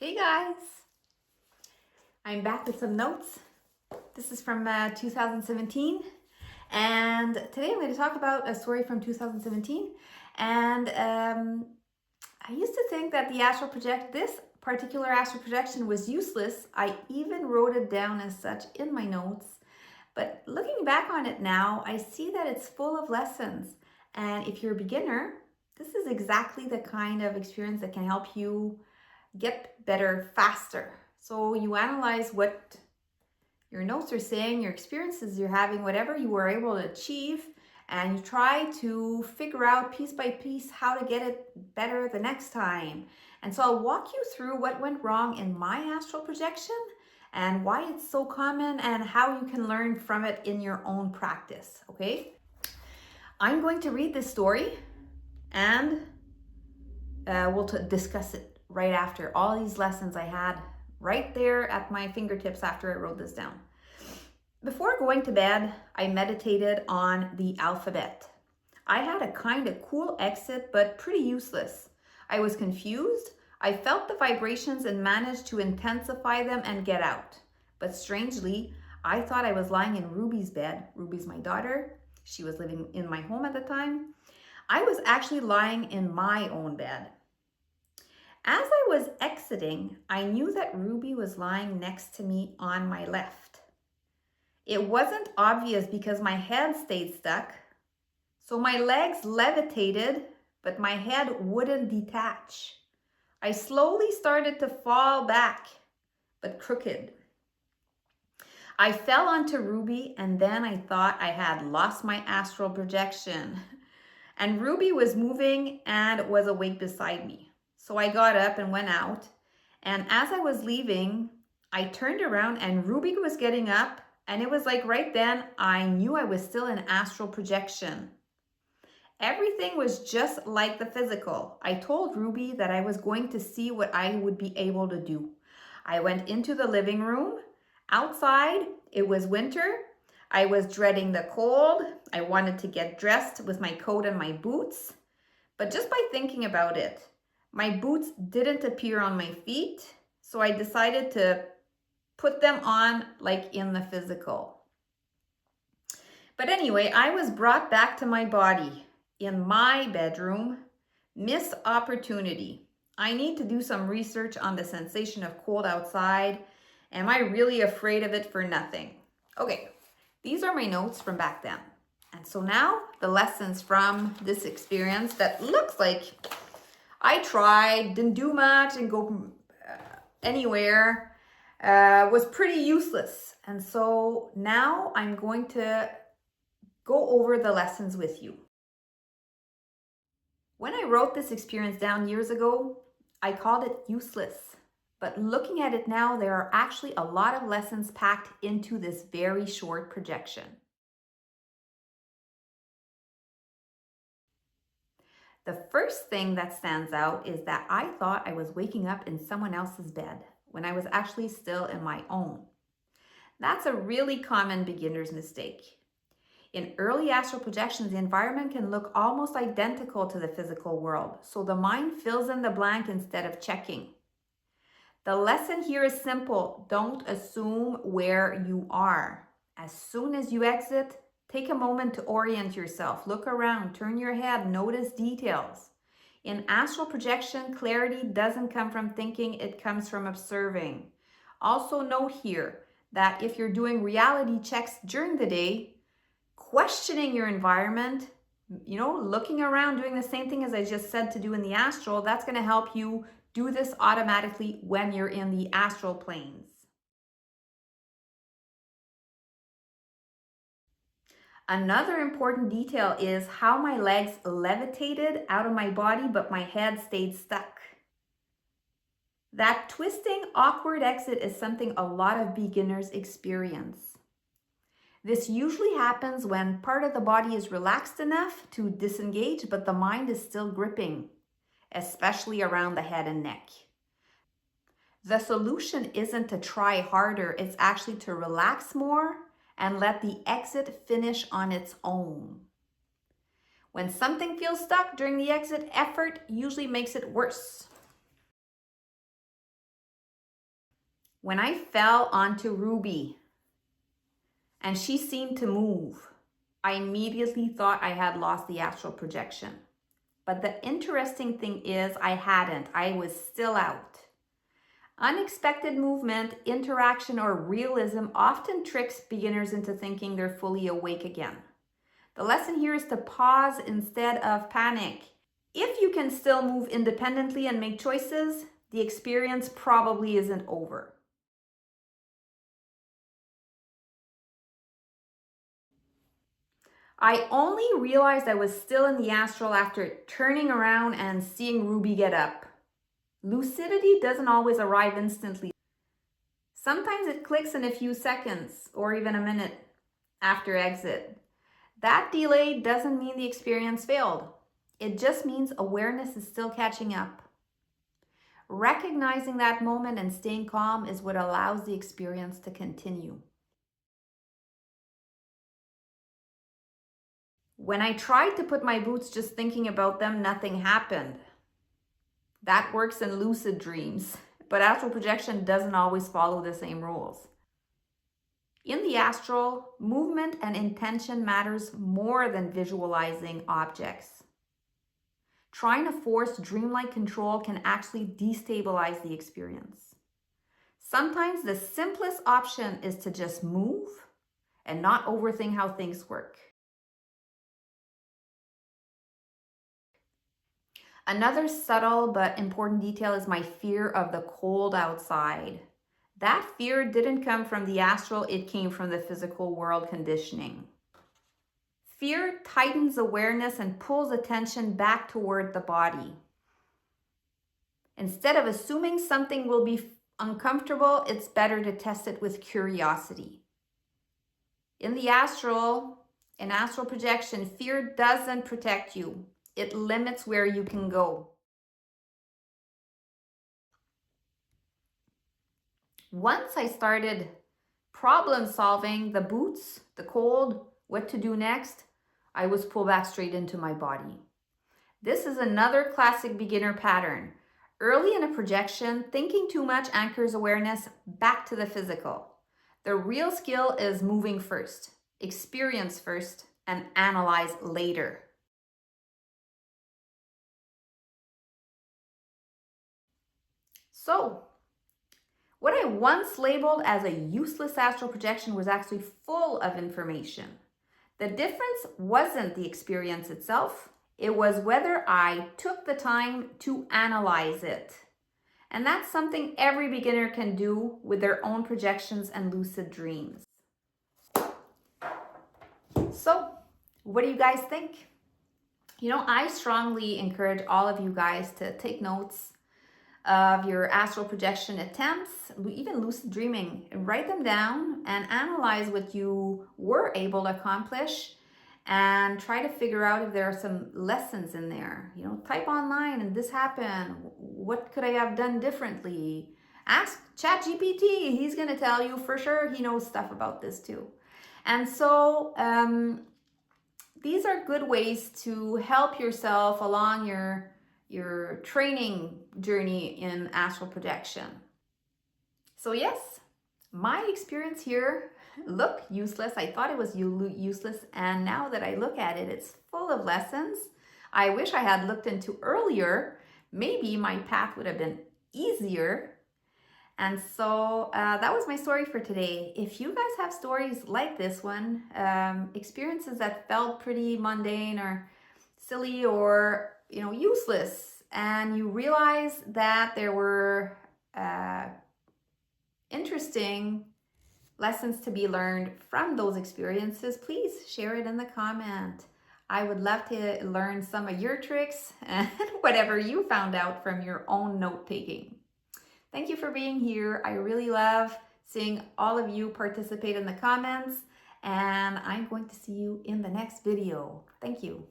Hey guys, I'm back with some notes. This is from 2017, and today I'm going to talk about a story from 2017. And I used to think that this particular astral projection was useless. I even wrote it down as such in my notes. But looking back on it now, I see that it's full of lessons. And if you're a beginner, this is exactly the kind of experience that can help you get better faster. So you analyze what your notes are saying, your experiences you're having, whatever you were able to achieve, and you try to figure out piece by piece how to get it better the next time. And so I'll walk you through what went wrong in my astral projection and why it's so common and how you can learn from it in your own practice, okay? I'm going to read this story and we'll discuss it right after. All these lessons I had right there at my fingertips after I wrote this down. Before going to bed, I meditated on the alphabet. I had a kind of cool exit, but pretty useless. I was confused. I felt the vibrations and managed to intensify them and get out. But strangely, I thought I was lying in Ruby's bed. Ruby's my daughter. She was living in my home at the time. I was actually lying in my own bed. As I was exiting, I knew that Ruby was lying next to me on my left. It wasn't obvious because my head stayed stuck, so my legs levitated, but my head wouldn't detach. I slowly started to fall back, but crooked. I fell onto Ruby, and then I thought I had lost my astral projection. And Ruby was moving and was awake beside me. So I got up and went out. And as I was leaving, I turned around and Ruby was getting up. And it was like right then, I knew I was still in astral projection. Everything was just like the physical. I told Ruby that I was going to see what I would be able to do. I went into the living room. Outside, it was winter. I was dreading the cold. I wanted to get dressed with my coat and my boots. But just by thinking about it, my boots didn't appear on my feet. So I decided to put them on like in the physical. But anyway, I was brought back to my body in my bedroom. Missed opportunity. I need to do some research on the sensation of cold outside. Am I really afraid of it for nothing? Okay, these are my notes from back then. And so now the lessons from this experience that looks like I tried, didn't do much and go anywhere, was pretty useless. And so now I'm going to go over the lessons with you. When I wrote this experience down years ago, I called it useless. But looking at it now, there are actually a lot of lessons packed into this very short projection. The first thing that stands out is that I thought I was waking up in someone else's bed when I was actually still in my own. That's a really common beginner's mistake. In early astral projections, the environment can look almost identical to the physical world, so the mind fills in the blank instead of checking. The lesson here is simple. Don't assume where you are. As soon as you exit, take a moment to orient yourself. Look around, turn your head, notice details. In astral projection, clarity doesn't come from thinking, it comes from observing. Also note here that if you're doing reality checks during the day, questioning your environment, looking around, doing the same thing as I just said to do in the astral, that's going to help you do this automatically when you're in the astral planes. Another important detail is how my legs levitated out of my body, but my head stayed stuck. That twisting, awkward exit is something a lot of beginners experience. This usually happens when part of the body is relaxed enough to disengage, but the mind is still gripping, especially around the head and neck. The solution isn't to try harder, it's actually to relax more and let the exit finish on its own. When something feels stuck during the exit, effort usually makes it worse. When I fell onto Ruby and she seemed to move, I immediately thought I had lost the astral projection. But the interesting thing is I hadn't. I was still out. Unexpected movement, interaction, or realism often tricks beginners into thinking they're fully awake again. The lesson here is to pause instead of panic. If you can still move independently and make choices, the experience probably isn't over. I only realized I was still in the astral after turning around and seeing Ruby get up. Lucidity doesn't always arrive instantly. Sometimes it clicks in a few seconds or even a minute after exit. That delay doesn't mean the experience failed. It just means awareness is still catching up. Recognizing that moment and staying calm is what allows the experience to continue. When I tried to put my boots just thinking about them, nothing happened. That works in lucid dreams, but astral projection doesn't always follow the same rules. In the astral, movement and intention matters more than visualizing objects. Trying to force dreamlike control can actually destabilize the experience. Sometimes the simplest option is to just move and not overthink how things work. Another subtle but important detail is my fear of the cold outside. That fear didn't come from the astral, it came from the physical world conditioning. Fear tightens awareness and pulls attention back toward the body. Instead of assuming something will be uncomfortable, it's better to test it with curiosity. In the astral, in astral projection, fear doesn't protect you. It limits where you can go. Once I started problem solving the boots, the cold, what to do next, I was pulled back straight into my body. This is another classic beginner pattern. Early in a projection, thinking too much anchors awareness back to the physical. The real skill is moving first, experience first, and analyze later. So, what I once labeled as a useless astral projection was actually full of information. The difference wasn't the experience itself, it was whether I took the time to analyze it. And that's something every beginner can do with their own projections and lucid dreams. So, what do you guys think? I strongly encourage all of you guys to take notes of your astral projection attempts, even lucid dreaming, and write them down and analyze what you were able to accomplish and try to figure out if there are some lessons in there. Type online and this happened. What could I have done differently? Ask ChatGPT. He's going to tell you for sure. He knows stuff about this too. And so these are good ways to help yourself along your training journey in astral projection. So yes, my experience here looked useless. I thought it was useless, and now that I look at it, it's full of lessons I wish I had looked into earlier. Maybe my path would have been easier. And so that was my story for today. If you guys have stories like this one, experiences that felt pretty mundane or silly or useless, and you realize that there were interesting lessons to be learned from those experiences, please share it in the comment. I would love to learn some of your tricks and whatever you found out from your own note-taking. Thank you for being here. I really love seeing all of you participate in the comments, and I'm going to see you in the next video. Thank you.